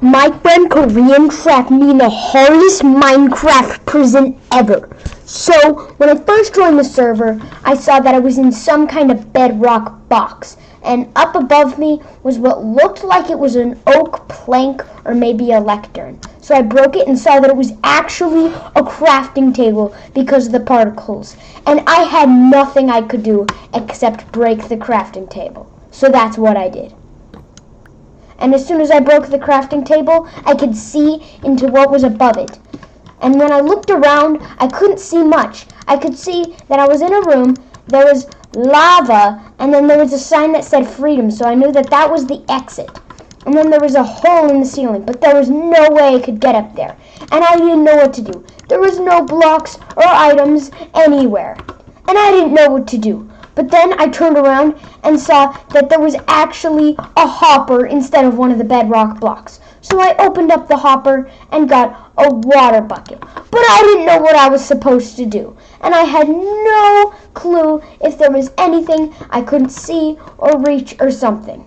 My friend Korean trapped me in the hardest Minecraft prison ever. So, when I first joined the server, I saw that I was in some kind of bedrock box. And up above me was what looked like it was an oak plank or maybe a lectern. So I broke it and saw that it was actually a crafting table because of the particles. And I had nothing I could do except break the crafting table. So that's what I did. And as soon as I broke the crafting table, I could see into what was above it. And when I looked around, I couldn't see much. I could see that I was in a room, there was lava, and then there was a sign that said freedom, so I knew that that was the exit. And then there was a hole in the ceiling, but there was no way I could get up there. And I didn't know what to do. There was no blocks or items anywhere. And I didn't know what to do. But then I turned around and saw that there was actually a hopper instead of one of the bedrock blocks. So I opened up the hopper and got a water bucket. But I didn't know what I was supposed to do. And I had no clue if there was anything I couldn't see or reach or something.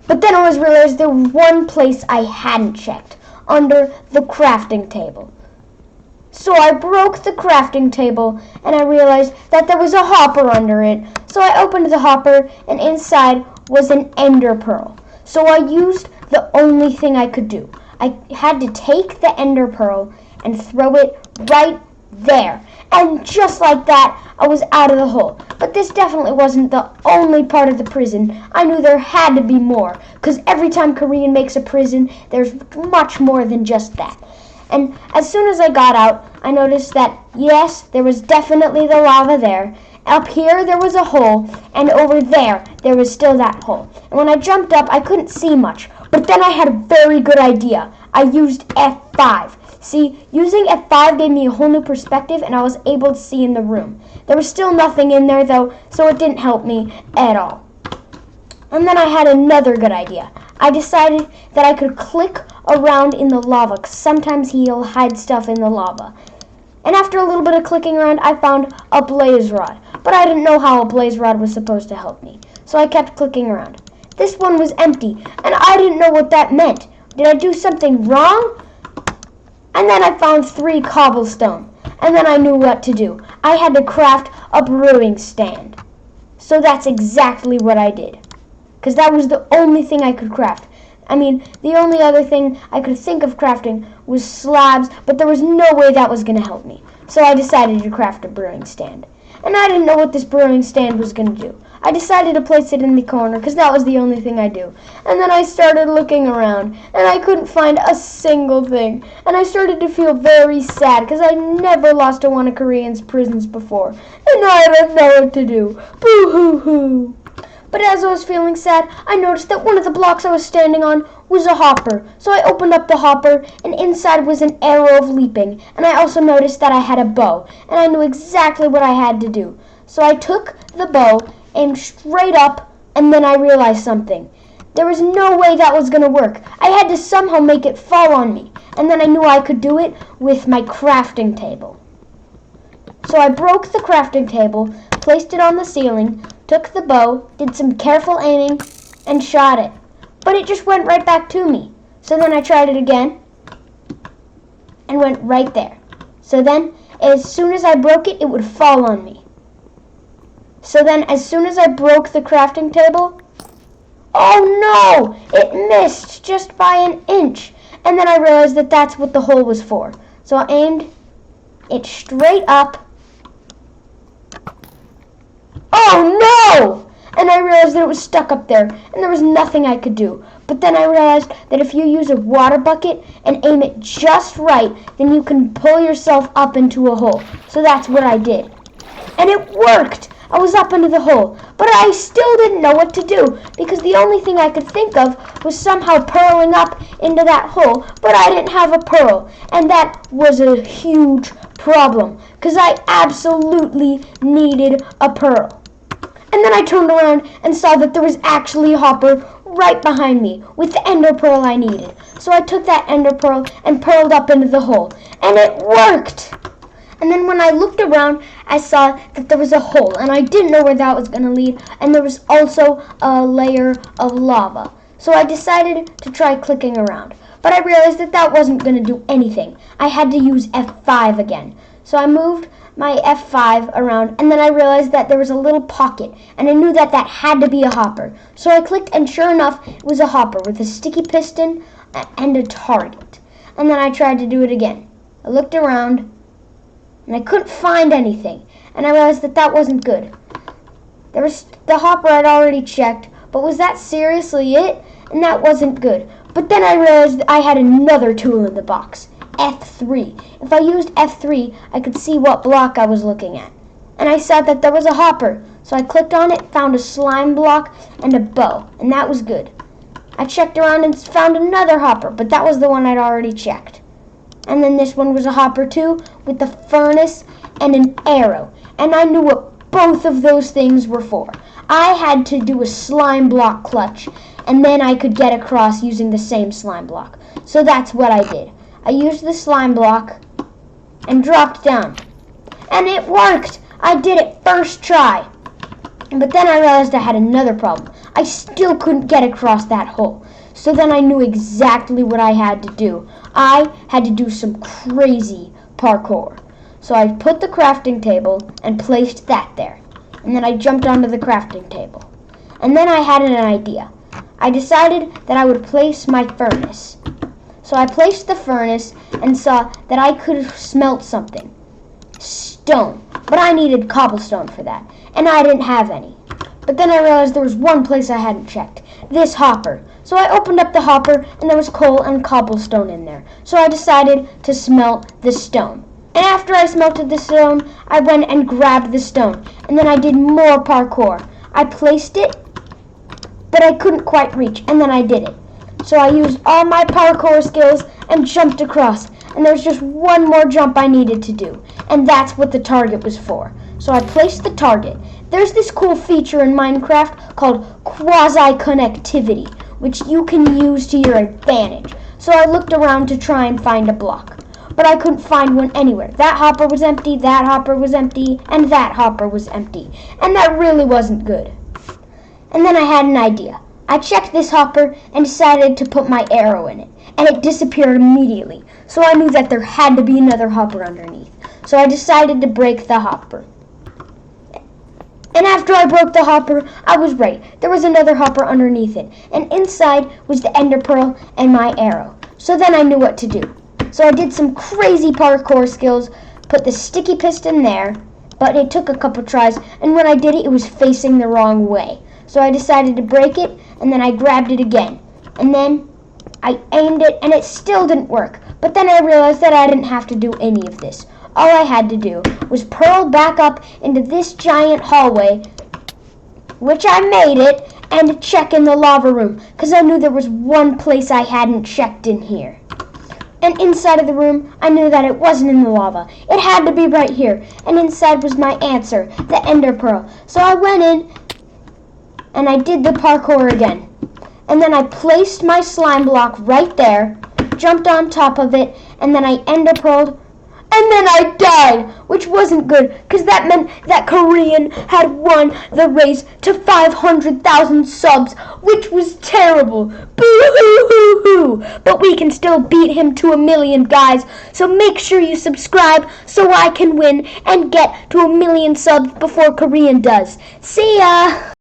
But then I realized there was one place I hadn't checked, under the crafting table. So I broke the crafting table and I realized that there was a hopper under it. So I opened the hopper and inside was an ender pearl. So I used the only thing I could do. I had to take the ender pearl and throw it right there. And just like that, I was out of the hole. But this definitely wasn't the only part of the prison. I knew there had to be more, because every time Korean makes a prison, there's much more than just that. And as soon as I got out, I noticed that, yes, there was definitely the lava there. Up here, there was a hole, and over there was still that hole. And when I jumped up, I couldn't see much. But then I had a very good idea. I used F5. See, using F5 gave me a whole new perspective, and I was able to see in the room. There was still nothing in there, though, so it didn't help me at all. And then I had another good idea. I decided that I could click around in the lava, because sometimes he'll hide stuff in the lava. And after a little bit of clicking around, I found a blaze rod. But I didn't know how a blaze rod was supposed to help me, so I kept clicking around. This one was empty, and I didn't know what that meant. Did I do something wrong? And then I found 3 cobblestone, and then I knew what to do. I had to craft a brewing stand. So that's exactly what I did, because that was the only thing I could craft. I mean, the only other thing I could think of crafting was slabs, but there was no way that was going to help me. So I decided to craft a brewing stand. And I didn't know what this brewing stand was going to do. I decided to place it in the corner because that was the only thing I do. And then I started looking around, and I couldn't find a single thing. And I started to feel very sad because I never lost to one of Korean's prisons before. And I didn't know what to do. Boo-hoo-hoo. But as I was feeling sad, I noticed that one of the blocks I was standing on was a hopper. So I opened up the hopper, and inside was an arrow of leaping. And I also noticed that I had a bow, and I knew exactly what I had to do. So I took the bow, aimed straight up, and then I realized something. There was no way that was going to work. I had to somehow make it fall on me. And then I knew I could do it with my crafting table. So I broke the crafting table, placed it on the ceiling, took the bow, did some careful aiming, and shot it. But it just went right back to me. So then I tried it again, and went right there. So then, as soon as I broke it, it would fall on me. So then, as soon as I broke the crafting table, oh no! It missed just by an inch. And then I realized that that's what the hole was for. So I aimed it straight up. Oh no! And I realized that it was stuck up there, and there was nothing I could do. But then I realized that if you use a water bucket and aim it just right, then you can pull yourself up into a hole. So that's what I did. And it worked! I was up into the hole, but I still didn't know what to do, because the only thing I could think of was somehow purling up into that hole, but I didn't have a pearl, and that was a huge problem, because I absolutely needed a pearl. And then I turned around and saw that there was actually a hopper right behind me with the ender pearl I needed. So I took that ender pearl and pearled up into the hole, and it worked! And then when I looked around, I saw that there was a hole, and I didn't know where that was going to lead, and there was also a layer of lava. So I decided to try clicking around. But I realized that that wasn't going to do anything. I had to use F5 again. So I moved my F5 around, and then I realized that there was a little pocket, and I knew that that had to be a hopper. So I clicked, and sure enough, it was a hopper with a sticky piston and a target. And then I tried to do it again. I looked around, and I couldn't find anything, and I realized that that wasn't good. There was the hopper I'd already checked, but was that seriously it? And that wasn't good. But then I realized I had another tool in the box, F3. If I used F3, I could see what block I was looking at. And I saw that there was a hopper, so I clicked on it, found a slime block and a bow, and that was good. I checked around and found another hopper, but that was the one I'd already checked. And then this one was a hopper too, with the furnace and an arrow. And I knew what both of those things were for. I had to do a slime block clutch, and then I could get across using the same slime block. So that's what I did. I used the slime block and dropped down. And it worked! I did it first try. But then I realized I had another problem. I still couldn't get across that hole. So then I knew exactly what I had to do. I had to do some crazy parkour. So I put the crafting table and placed that there. And then I jumped onto the crafting table. And then I had an idea. I decided that I would place my furnace. So I placed the furnace and saw that I could smelt something. Stone. But I needed cobblestone for that. And I didn't have any. But then I realized there was one place I hadn't checked. This hopper. So I opened up the hopper and there was coal and cobblestone in there. So I decided to smelt the stone. And after I smelted the stone, I went and grabbed the stone. And then I did more parkour. I placed it, but I couldn't quite reach. And then I did it. So I used all my parkour skills and jumped across. And there was just one more jump I needed to do. And that's what the target was for. So I placed the target. There's this cool feature in Minecraft called quasi-connectivity, which you can use to your advantage. So I looked around to try and find a block. But I couldn't find one anywhere. That hopper was empty, that hopper was empty, and that hopper was empty. And that really wasn't good. And then I had an idea. I checked this hopper and decided to put my arrow in it. And it disappeared immediately. So I knew that there had to be another hopper underneath. So I decided to break the hopper. And after I broke the hopper, I was right. There was another hopper underneath it. And inside was the ender pearl and my arrow. So then I knew what to do. So I did some crazy parkour skills, put the sticky piston there, but it took a couple tries, and when I did it, it was facing the wrong way. So I decided to break it, and then I grabbed it again. And then I aimed it, and it still didn't work. But then I realized that I didn't have to do any of this. All I had to do was pearl back up into this giant hallway, which I made it, and check in the lava room, because I knew there was one place I hadn't checked in here. And inside of the room, I knew that it wasn't in the lava. It had to be right here. And inside was my answer, the ender pearl. So I went in, and I did the parkour again. And then I placed my slime block right there, jumped on top of it, and then I ender pearled. And then I died, which wasn't good, because that meant that Korean had won the race to 500,000 subs, which was terrible. Boo-hoo-hoo-hoo! But we can still beat him to 1 million, guys, so make sure you subscribe so I can win and get to 1 million subs before Korean does. See ya!